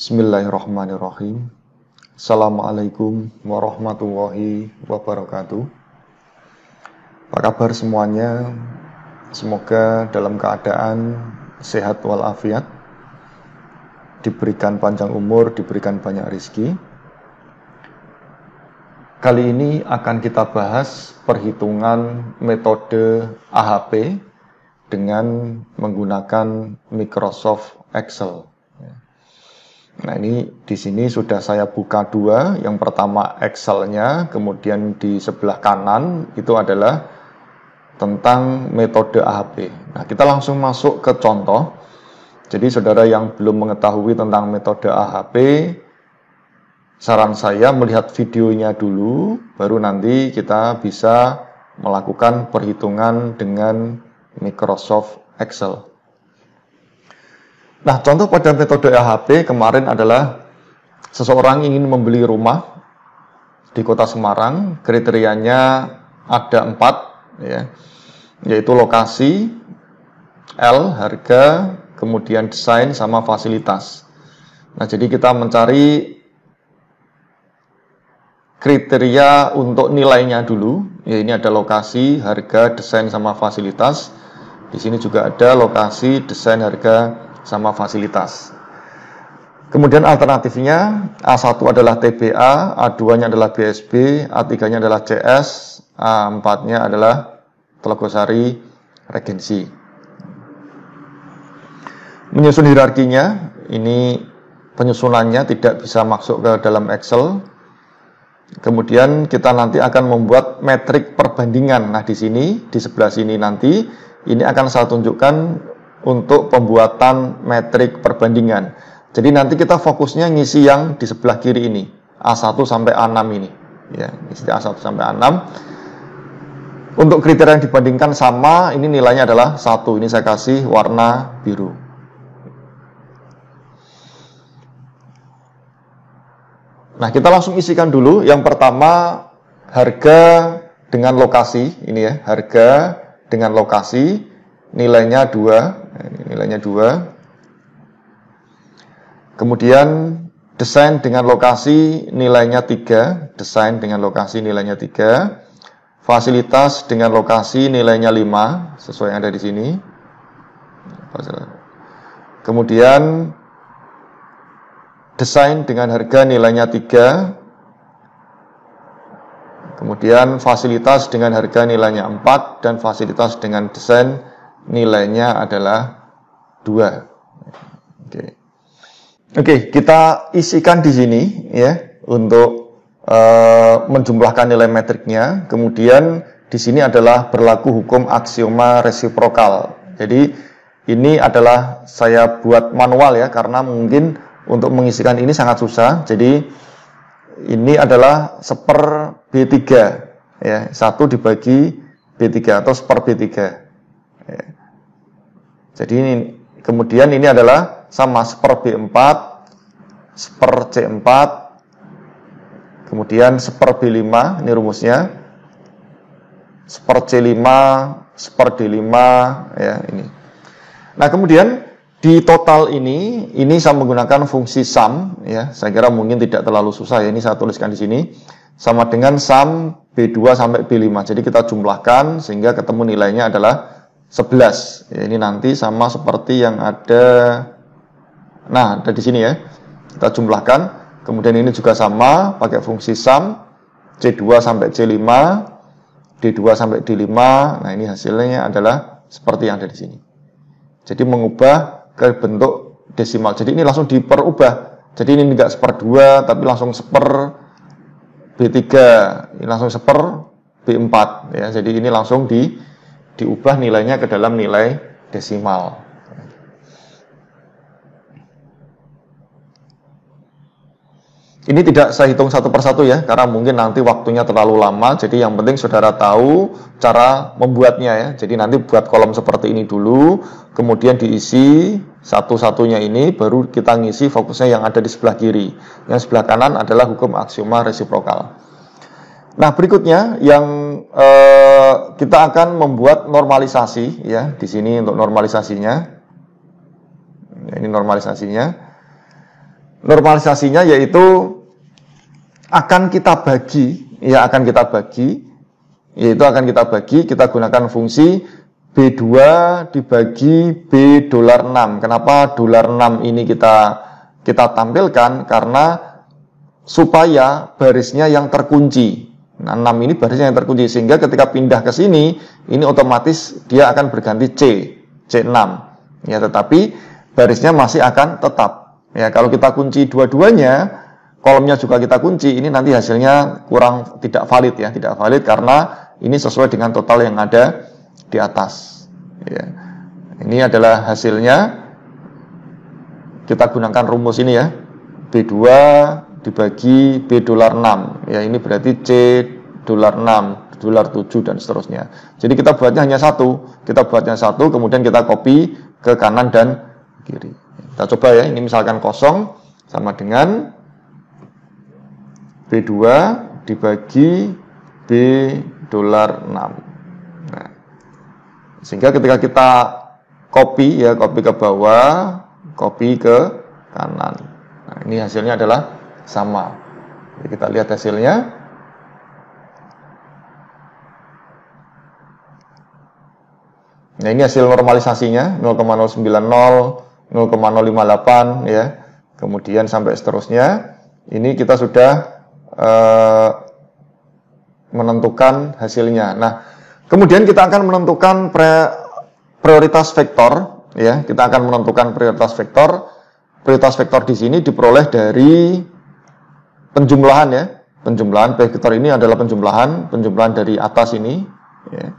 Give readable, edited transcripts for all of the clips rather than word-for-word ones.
Bismillahirrahmanirrahim. Assalamualaikum warahmatullahi wabarakatuh. Apa kabar semuanya? Semoga dalam keadaan sehat walafiat, diberikan panjang umur, diberikan banyak rezeki. Kali ini akan kita bahas perhitungan metode AHP dengan menggunakan Microsoft Excel. Nah, ini di sini sudah saya buka dua. Yang pertama Excel-nya, kemudian di sebelah kanan itu adalah tentang metode AHP. Nah, kita langsung masuk ke contoh. Jadi saudara yang belum mengetahui tentang metode AHP, saran saya melihat videonya dulu, baru nanti kita bisa melakukan perhitungan dengan Microsoft Excel. Nah, contoh pada metode AHP kemarin adalah seseorang ingin membeli rumah di kota Semarang. Kriterianya ada 4, ya, yaitu lokasi, L, harga, kemudian desain, sama fasilitas. Nah, jadi kita mencari kriteria untuk nilainya dulu. Ya, ini ada lokasi, harga, desain, sama fasilitas. Di sini juga ada lokasi, desain, harga, sama fasilitas. Kemudian alternatifnya A1 adalah TBA, A2-nya adalah BSB, A3-nya adalah CS, A4-nya adalah Telogosari Regensi. Menyusun hierarkinya, ini penyusunannya tidak bisa masuk ke dalam Excel. Kemudian kita nanti akan membuat metrik perbandingan. Nah, di sini, di sebelah sini nanti, ini akan saya tunjukkan untuk pembuatan metrik perbandingan. Jadi nanti kita fokusnya ngisi yang di sebelah kiri ini, A1 sampai A6 ini. Ya, ngisi A1 sampai A6. Untuk kriteria yang dibandingkan sama, ini nilainya adalah 1. Ini saya kasih warna biru. Nah, kita langsung isikan dulu. Yang pertama, harga dengan lokasi. Ini ya, harga dengan lokasi, nilainya 2. Nilainya 2. Kemudian desain dengan lokasi nilainya 3. Desain dengan lokasi nilainya 3. Fasilitas dengan lokasi nilainya 5, sesuai yang ada di sini. Kemudian desain dengan harga nilainya 3. Kemudian fasilitas dengan harga nilainya 4, dan fasilitas dengan desain nilainya adalah 2. Oke, kita isikan di sini ya untuk menjumlahkan nilai metriknya. Kemudian di sini adalah berlaku hukum aksioma resiprokal. Jadi ini adalah saya buat manual ya, karena mungkin untuk mengisikan ini sangat susah. Jadi ini adalah 1/B3 ya, 1 dibagi B3 atau 1/B3 ya. Jadi ini, kemudian ini adalah sama 1/B4, 1/C4, kemudian 1/B5, ini rumusnya, 1/C5, 1/D5 ya, ini. Nah, kemudian di total ini saya menggunakan fungsi sum ya. Saya kira mungkin tidak terlalu susah ya. Ini saya tuliskan di sini sama dengan sum B2 sampai B5. Jadi kita jumlahkan sehingga ketemu nilainya adalah 11. Ya, ini nanti sama seperti yang ada. Nah, ada di sini ya. Kita jumlahkan. Kemudian ini juga sama pakai fungsi sum C2 sampai C5, D2 sampai D5. Nah, ini hasilnya adalah seperti yang ada di sini. Jadi mengubah ke bentuk desimal. Jadi ini langsung diperubah. Jadi ini enggak 1/2 tapi langsung 1/B3. Ini langsung 1/B4 ya. Jadi ini langsung diubah nilainya ke dalam nilai desimal. Ini tidak saya hitung satu persatu ya, karena mungkin nanti waktunya terlalu lama. Jadi yang penting saudara tahu cara membuatnya ya. Jadi nanti buat kolom seperti ini dulu, kemudian diisi satu-satunya ini, baru kita ngisi fokusnya yang ada di sebelah kiri. Yang sebelah kanan adalah hukum aksioma resiprokal. Nah, berikutnya yang kita akan membuat normalisasi ya. Di sini untuk normalisasinya. Ini normalisasinya. normalisasinya yaitu akan kita bagi, yaitu akan kita bagi, kita gunakan fungsi B2 dibagi B $6. Kenapa $6 ini kita tampilkan? Karena supaya barisnya yang terkunci. Nah, 6 ini barisnya yang terkunci, sehingga ketika pindah ke sini, ini otomatis dia akan berganti C6. Ya, tetapi barisnya masih akan tetap. Ya, kalau kita kunci dua-duanya, kolomnya juga kita kunci, ini nanti hasilnya tidak valid ya, tidak valid karena ini sesuai dengan total yang ada di atas. Ya. Ini adalah hasilnya. Kita gunakan rumus ini ya, B2 dibagi B $6. Ya, ini berarti C $6, $7 dan seterusnya. Jadi kita buatnya hanya satu. Kemudian kita copy ke kanan dan kiri. Kita coba ya, ini misalkan kosong sama dengan B2 dibagi B $6. Nah, sehingga ketika kita copy ke bawah, copy ke kanan. Nah, ini hasilnya adalah sama. Jadi kita lihat hasilnya. Nah, ini hasil normalisasinya 0,090, 0,058 ya. Kemudian sampai seterusnya. Ini kita sudah menentukan hasilnya. Nah, kemudian kita akan menentukan prioritas vektor ya. Kita akan menentukan prioritas vektor. Prioritas vektor di sini diperoleh dari penjumlahan ya. Penjumlahan vektor ini adalah penjumlahan dari atas ini ya.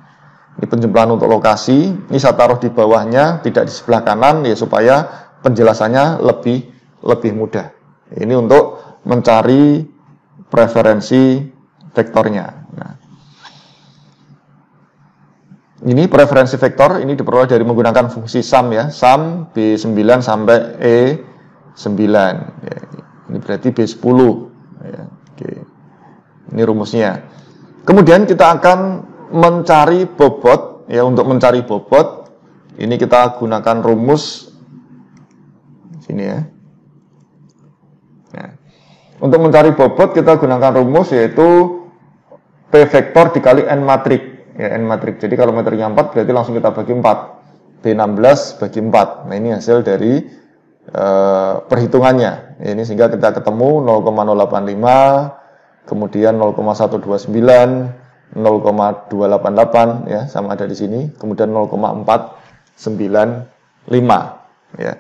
Ini penjumlahan untuk lokasi. Ini saya taruh di bawahnya, tidak di sebelah kanan ya, supaya penjelasannya lebih mudah. Ini untuk mencari preferensi vektornya. Nah, ini preferensi vektor ini diperoleh dari menggunakan fungsi sum ya, sum B9 sampai E9. Ya, ini berarti B10. Ya, oke. Ini rumusnya. Kemudian kita akan mencari bobot ya. Untuk mencari bobot ini kita gunakan rumus sini ya. Nah, untuk mencari bobot kita gunakan rumus yaitu P vektor dikali N matrik ya, N matrik. Jadi kalau meternya 4 berarti langsung kita bagi 4. B16 bagi 4. Nah, ini hasil dari perhitungannya. Ya, ini sehingga kita ketemu 0,085, kemudian 0,129, 0,288 ya, sama ada di sini, kemudian 0,495 ya.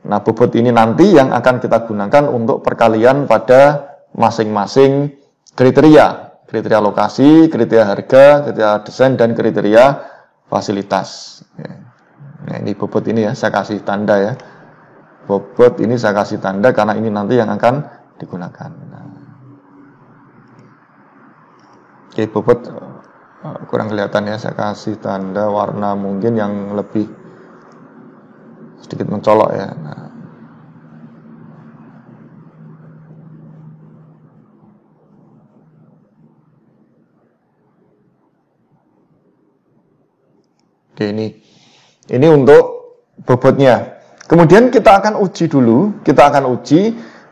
Nah, bobot ini nanti yang akan kita gunakan untuk perkalian pada masing-masing kriteria lokasi, kriteria harga, kriteria desain dan kriteria fasilitas ya. Nah, ini bobot ini ya, saya kasih tanda ya. Bobot ini saya kasih tanda karena ini nanti yang akan digunakan. Nah. Oke, bobot kurang kelihatan ya, saya kasih tanda warna mungkin yang lebih sedikit mencolok ya. Nah. Oke, ini untuk bobotnya. Kemudian kita akan uji dulu,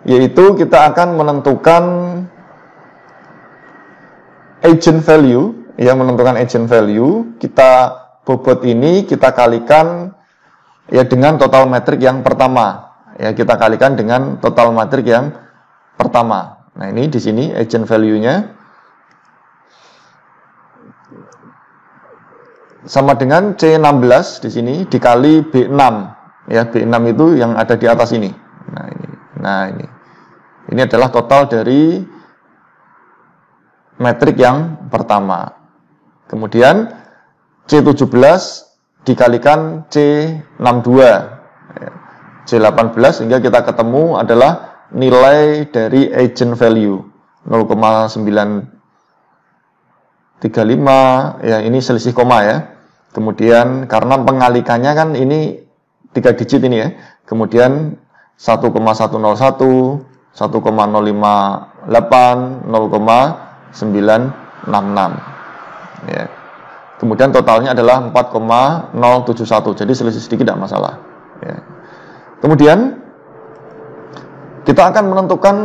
yaitu kita akan menentukan agent value, ya, menentukan agent value. Kita bobot ini kita kalikan ya dengan total metrik yang pertama. Ya, kita kalikan dengan total metrik yang pertama. Nah, ini di sini agent value-nya sama dengan C16 di sini dikali B6. Ya, B6 itu yang ada di atas ini. Nah, ini adalah total dari metrik yang pertama. Kemudian C17 dikalikan C62 ya, C18 sehingga kita ketemu adalah nilai dari agent value 0,935 ya, ini selisih koma ya. Kemudian karena pengalikannya kan ini 3 digit ini ya. Kemudian 1,101, 1,058, 0,966 ya. Kemudian totalnya adalah 4,071. Jadi selisih sedikit tidak masalah ya. Kemudian kita akan menentukan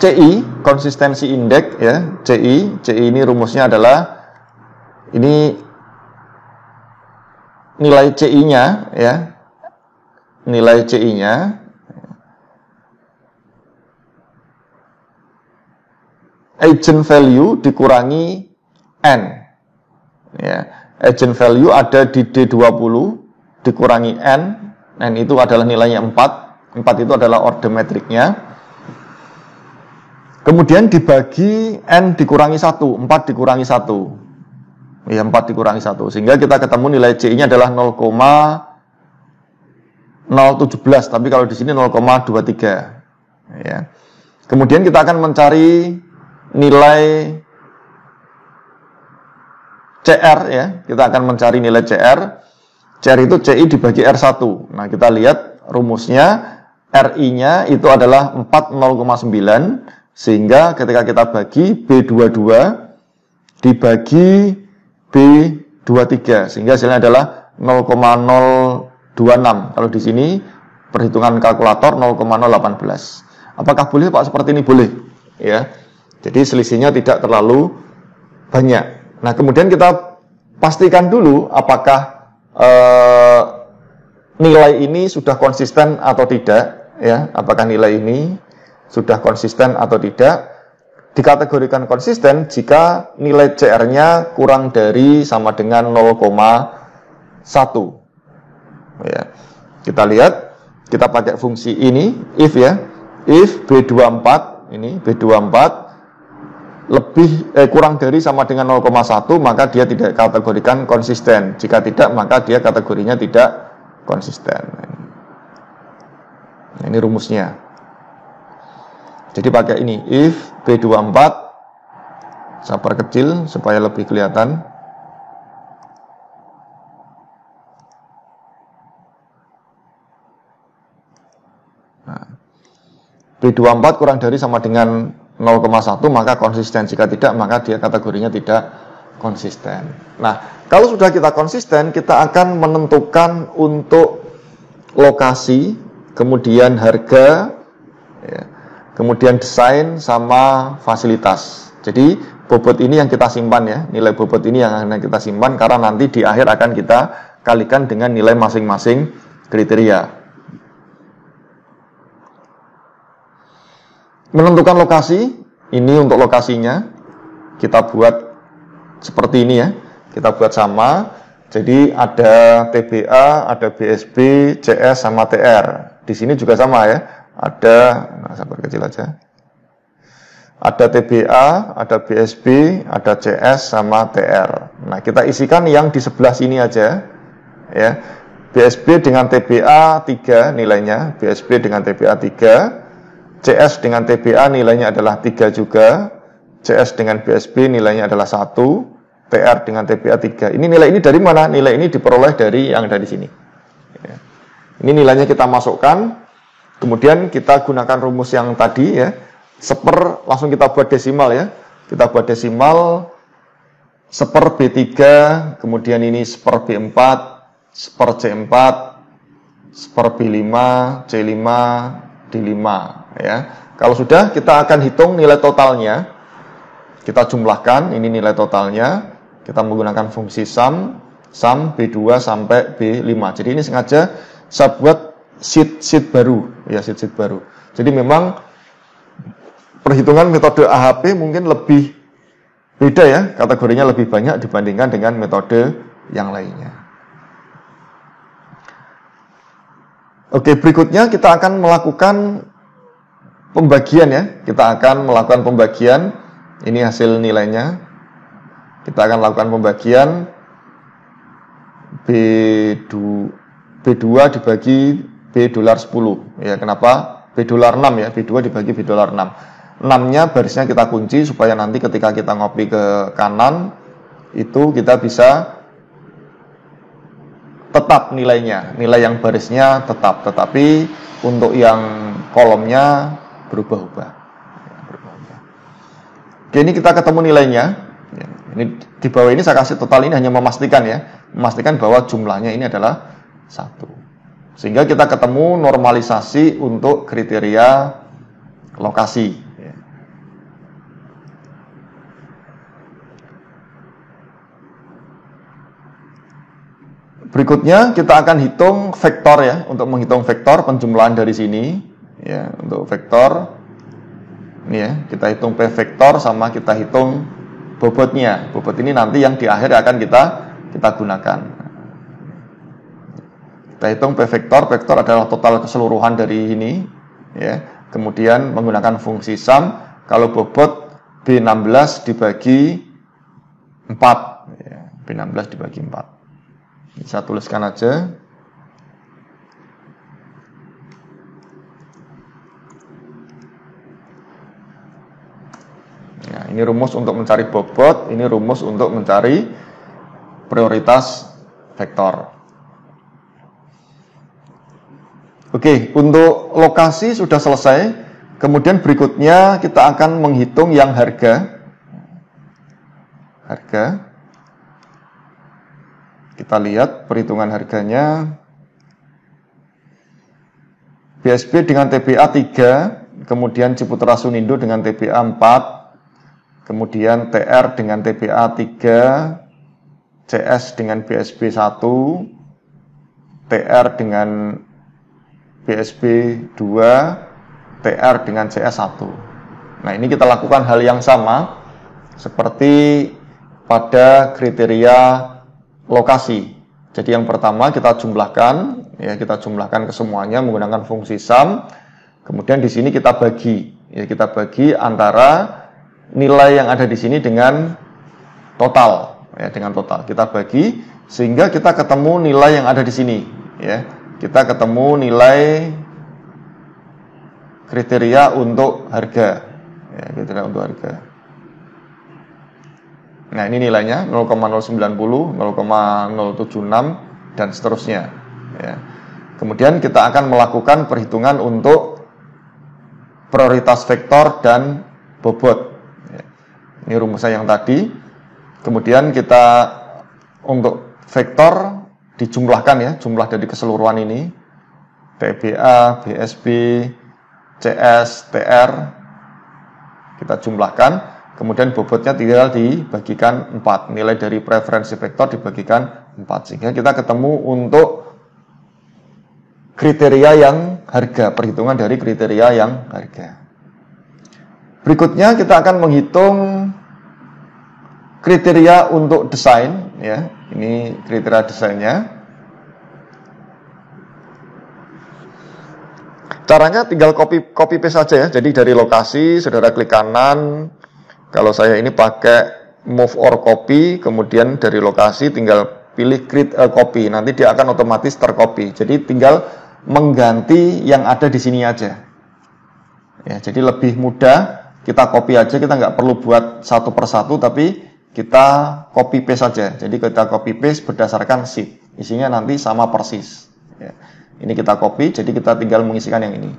CI, konsistensi indeks ya. CI ini rumusnya adalah ini nilai CI-nya ya. Nilai CI-nya agent value dikurangi N. Ya, agent value ada di D20 dikurangi N. N itu adalah nilainya 4. 4 itu adalah order metriknya. Kemudian dibagi N dikurangi 1, 4 dikurangi 1. Ya, 4 dikurangi 1. Sehingga kita ketemu nilai CI-nya adalah 0,017, tapi kalau di sini 0,23. Ya. Kemudian kita akan mencari nilai CR ya. Kita akan mencari nilai CR. CR itu CI dibagi R1. Nah, kita lihat rumusnya RI-nya itu adalah 40,9. Sehingga ketika kita bagi B22 dibagi B23 sehingga hasilnya adalah 0,026. Kalau di sini perhitungan kalkulator 0,018. Apakah boleh Pak seperti ini? Boleh ya. Jadi selisihnya tidak terlalu banyak. Nah, kemudian kita pastikan dulu apakah nilai ini sudah konsisten atau tidak ya. Apakah nilai ini sudah konsisten atau tidak. Dikategorikan konsisten jika nilai CR-nya kurang dari sama dengan 0,1 ya. Kita lihat, kita pakai fungsi ini if ya. If B24 ini B24 kurang dari sama dengan 0,1 maka dia tidak kategorikan konsisten. Jika tidak maka dia kategorinya tidak konsisten. Nah, ini rumusnya. Jadi pakai ini, if B24, saya perkecil supaya lebih kelihatan. Nah, B24 kurang dari sama dengan 0,1 maka konsisten. Jika tidak maka dia kategorinya tidak konsisten. Nah, kalau sudah kita konsisten, kita akan menentukan untuk lokasi, kemudian harga, ya, kemudian desain sama fasilitas. Jadi bobot ini yang kita simpan ya, nilai bobot ini yang akan kita simpan karena nanti di akhir akan kita kalikan dengan nilai masing-masing kriteria. Menentukan lokasi, ini untuk lokasinya kita buat seperti ini ya, kita buat sama. Jadi ada TBA, ada BSB, CS sama TR. Di sini juga sama ya. Ada, nah saya perkecil aja. Ada TBA, ada BSB, ada CS sama TR. Nah, kita isikan yang di sebelah sini aja. Ya. BSB dengan TBA 3 nilainya, BSB dengan TBA 3, CS dengan TBA nilainya adalah 3 juga, CS dengan BSB nilainya adalah 1, TR dengan TBA 3. Ini nilai ini dari mana? Nilai ini diperoleh dari yang ada di sini. Ya. Ini nilainya kita masukkan. Kemudian kita gunakan rumus yang tadi ya, langsung kita buat desimal ya. Kita buat desimal seper B3, kemudian ini seper B4, seper C4, seper B5, C5, D5 ya. Kalau sudah kita akan hitung nilai totalnya. Kita jumlahkan, ini nilai totalnya. Kita menggunakan fungsi sum B2 sampai B5. Jadi ini sengaja saya buat sheet baru ya, sheet baru. Jadi memang perhitungan metode AHP mungkin lebih beda ya, kategorinya lebih banyak dibandingkan dengan metode yang lainnya. Oke, berikutnya kita akan melakukan pembagian ya. Kita akan melakukan pembagian. Ini hasil nilainya. Kita akan lakukan pembagian B2 dibagi B$10 ya. Kenapa? B$6 ya, B2 dibagi B$6. 6-nya barisnya kita kunci supaya nanti ketika kita ngopi ke kanan itu kita bisa tetap nilainya, nilai yang barisnya tetap, tetapi untuk yang kolomnya berubah-ubah. Oke, ini kita ketemu nilainya. Ini di bawah ini saya kasih total, ini hanya memastikan ya, memastikan bahwa jumlahnya ini adalah 1. Sehingga kita ketemu normalisasi untuk kriteria lokasi. Ya. Berikutnya kita akan hitung vektor ya, untuk menghitung vektor penjumlahan dari sini ya, untuk vektor ini ya, kita hitung P vektor sama kita hitung bobotnya. Bobot ini nanti yang di akhir akan kita gunakan. Kita hitung P vektor, vektor adalah total keseluruhan dari ini ya. Kemudian menggunakan fungsi sum, kalau bobot B16 dibagi 4 ya, B16 dibagi 4. Bisa tuliskan aja. Nah, ini rumus untuk mencari bobot, ini rumus untuk mencari prioritas vektor. Oke, untuk lokasi sudah selesai. Kemudian berikutnya kita akan menghitung yang harga. Kita lihat perhitungan harganya. BSB dengan TBA 3, kemudian Ciputra Sunindo dengan TBA 4, kemudian TR dengan TBA 3, CS dengan BSB 1, TR dengan BSB 2, TR dengan CS 1. Nah, ini kita lakukan hal yang sama seperti pada kriteria lokasi. Jadi yang pertama kita jumlahkan ya, kita jumlahkan ke semuanya menggunakan fungsi sum. Kemudian di sini kita bagi ya, kita bagi antara nilai yang ada di sini dengan total ya, dengan total. Kita bagi sehingga kita ketemu nilai yang ada di sini ya. Kita ketemu nilai kriteria untuk harga ya, kriteria untuk harga. Nah, ini nilainya 0,090, 0,076 dan seterusnya ya. Kemudian kita akan melakukan perhitungan untuk prioritas vektor dan bobot ya. Ini rumusnya yang tadi. Kemudian kita untuk vektor dijumlahkan ya, jumlah dari keseluruhan ini TBA, BSB, CS, TR kita jumlahkan. Kemudian bobotnya tinggal dibagikan 4. Nilai dari preferensi vektor dibagikan 4. Sehingga kita ketemu untuk kriteria yang harga. Perhitungan dari kriteria yang harga. Berikutnya kita akan menghitung kriteria untuk desain. Ya, ini kriteria desainnya. Caranya tinggal copy paste saja ya. Jadi dari lokasi, saudara klik kanan. Kalau saya ini pakai move or copy, kemudian dari lokasi tinggal pilih create a copy, nanti dia akan otomatis tercopy. Jadi tinggal mengganti yang ada di sini aja. Ya, jadi lebih mudah, kita copy aja, kita nggak perlu buat satu persatu, tapi kita copy paste saja. Jadi kita copy paste berdasarkan sheet, isinya nanti sama persis. Ya. Ini kita copy, jadi kita tinggal mengisikan yang ini.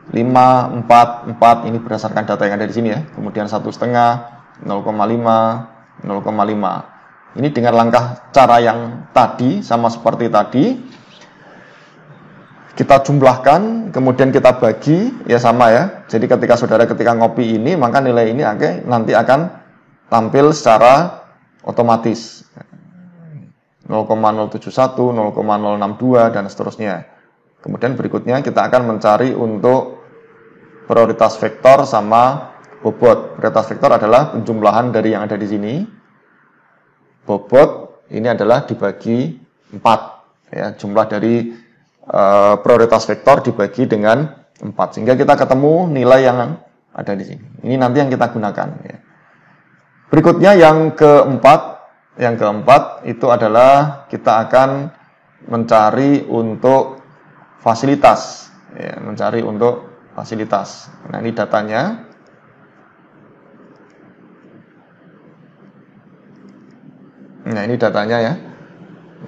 5, 4, 4 ini berdasarkan data yang ada di sini ya. Kemudian 1,5, 0,5, 0,5. Ini dengan langkah cara yang tadi sama seperti tadi. Kita jumlahkan, kemudian kita bagi ya sama ya. Jadi ketika saudara ngopi ini, maka nilai ini nanti akan tampil secara otomatis. 0,071, 0,062 dan seterusnya. Kemudian berikutnya kita akan mencari untuk prioritas vektor sama bobot. Prioritas vektor adalah penjumlahan dari yang ada di sini. Bobot ini adalah dibagi 4. Ya, jumlah dari prioritas vektor dibagi dengan 4. Sehingga kita ketemu nilai yang ada di sini. Ini nanti yang kita gunakan. Ya. Berikutnya yang keempat. Yang keempat itu adalah kita akan mencari untuk fasilitas. Ya, mencari untuk fasilitas. Nah, ini datanya. Nah, ini datanya ya.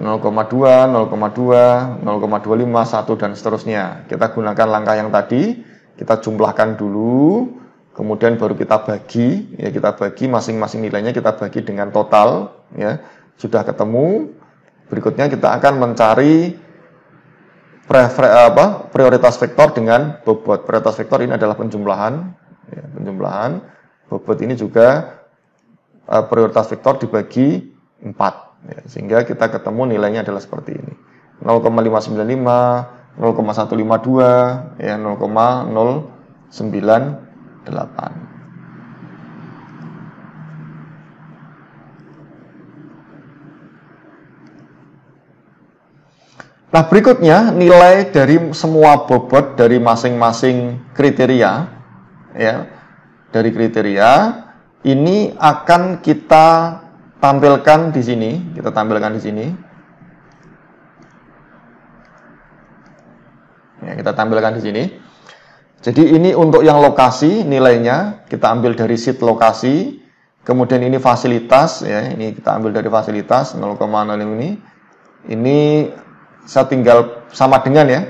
0,2, 0,2, 0,25, 1 dan seterusnya. Kita gunakan langkah yang tadi, kita jumlahkan dulu, kemudian baru kita bagi, ya kita bagi masing-masing nilainya kita bagi dengan total, ya. Sudah ketemu. Berikutnya kita akan mencari prioritas vektor dengan bobot. Prioritas vektor ini adalah penjumlahan, ya, penjumlahan. Bobot ini juga prioritas vektor dibagi 4, ya, sehingga kita ketemu nilainya adalah seperti ini. 0,595, 0,152, ya, 0,098. Nah, berikutnya nilai dari semua bobot dari masing-masing kriteria, ya, dari kriteria ini akan kita tampilkan di sini. Kita tampilkan di sini. Ya, kita tampilkan di sini. Jadi ini untuk yang lokasi nilainya kita ambil dari sheet lokasi. Kemudian ini fasilitas, ya, ini kita ambil dari fasilitas 0,0 ini. Ini saya tinggal sama dengan, ya,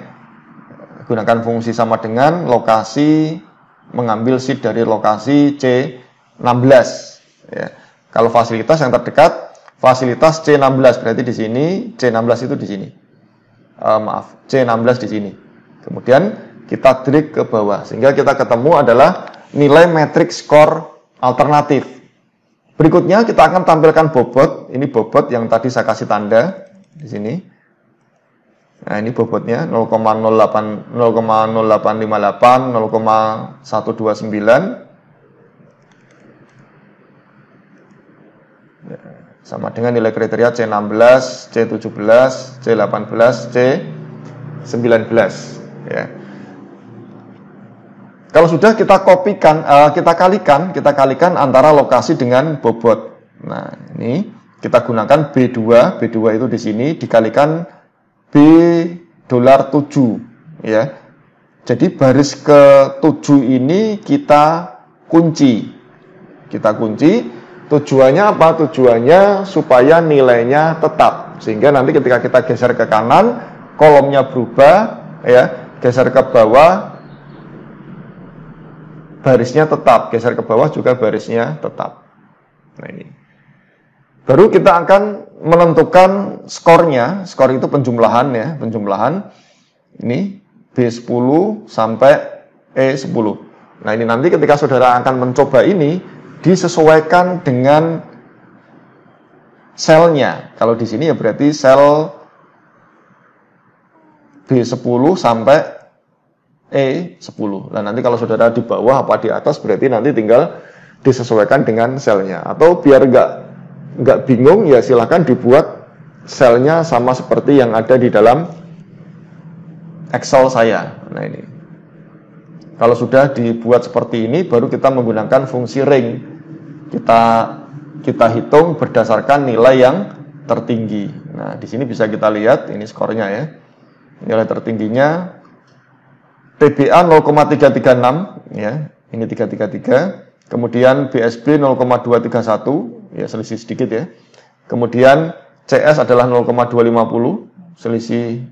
gunakan fungsi sama dengan lokasi, mengambil sheet dari lokasi C16, ya. Kalau fasilitas yang terdekat fasilitas C16, berarti di sini C16 itu di sini, C16 di sini. Kemudian kita drag ke bawah sehingga kita ketemu adalah nilai matriks skor alternatif. Berikutnya kita akan tampilkan bobot. Ini bobot yang tadi saya kasih tanda di sini. Nah, ini bobotnya 0,0858, 0,129. Sama dengan nilai kriteria C16, C17, C18, C19, ya. Kalau sudah kita kopikan, kita kalikan antara lokasi dengan bobot. Nah, ini kita gunakan B2 itu di sini dikalikan $7, ya. Jadi baris ke-7 ini kita kunci. Tujuannya apa? Tujuannya supaya nilainya tetap. Sehingga nanti ketika kita geser ke kanan, kolomnya berubah, ya. Geser ke bawah, barisnya tetap. Geser ke bawah juga barisnya tetap. Nah, ini. Baru kita akan menentukan skornya. Skor itu penjumlahan, ya, penjumlahan. Ini B10 sampai E10. Nah, ini nanti ketika saudara akan mencoba ini disesuaikan dengan selnya. Kalau di sini ya berarti sel B10 sampai E10. Nah, nanti kalau saudara di bawah apa di atas berarti nanti tinggal disesuaikan dengan selnya. Atau biar nggak bingung, ya silahkan dibuat selnya sama seperti yang ada di dalam Excel saya. Nah, ini kalau sudah dibuat seperti ini, baru kita menggunakan fungsi ring. Kita hitung berdasarkan nilai yang tertinggi. Nah, di sini bisa kita lihat ini skornya, ya. Nilai tertingginya TBA 0,336, ya. Ini 333. Kemudian BSB 0,231, ya, selisih sedikit, ya. Kemudian CS adalah 0,250, selisih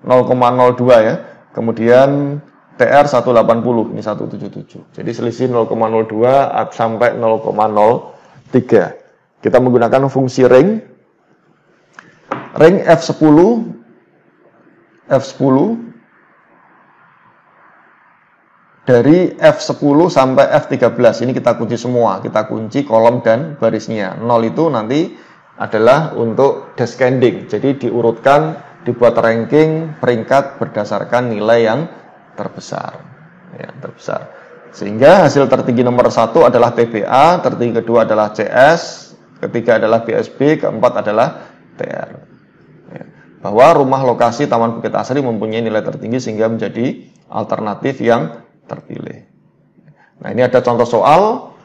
0,02, ya. Kemudian TR 180, ini 177. Jadi selisih 0,02 sampai 0,03. Kita menggunakan fungsi ring. Ring F10 dari F10 sampai F13 ini kita kunci semua. Kita kunci kolom dan barisnya. 0 itu nanti adalah untuk descending. Jadi diurutkan, dibuat ranking peringkat berdasarkan nilai yang terbesar, ya, terbesar. Sehingga hasil tertinggi nomor 1 adalah TBA, tertinggi kedua adalah CS, ketiga adalah BSB, keempat adalah TR. Ya. Bahwa rumah lokasi Taman Bukit Asri mempunyai nilai tertinggi sehingga menjadi alternatif yang terpilih. Nah, ini ada contoh soal,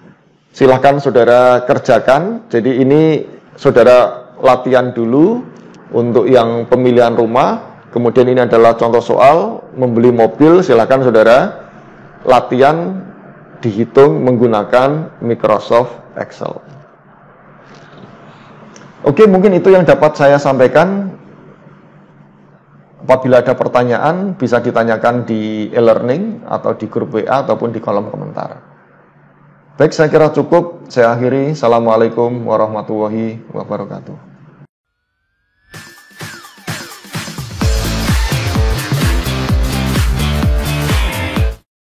silahkan saudara kerjakan. Jadi ini saudara latihan dulu untuk yang pemilihan rumah. Kemudian ini adalah contoh soal membeli mobil, silahkan saudara latihan dihitung menggunakan Microsoft Excel. Oke, mungkin itu yang dapat saya sampaikan. Apabila ada pertanyaan bisa ditanyakan di e-learning atau di grup WA ataupun di kolom komentar. Baik, saya kira cukup. Saya akhiri. Assalamualaikum warahmatullahi wabarakatuh.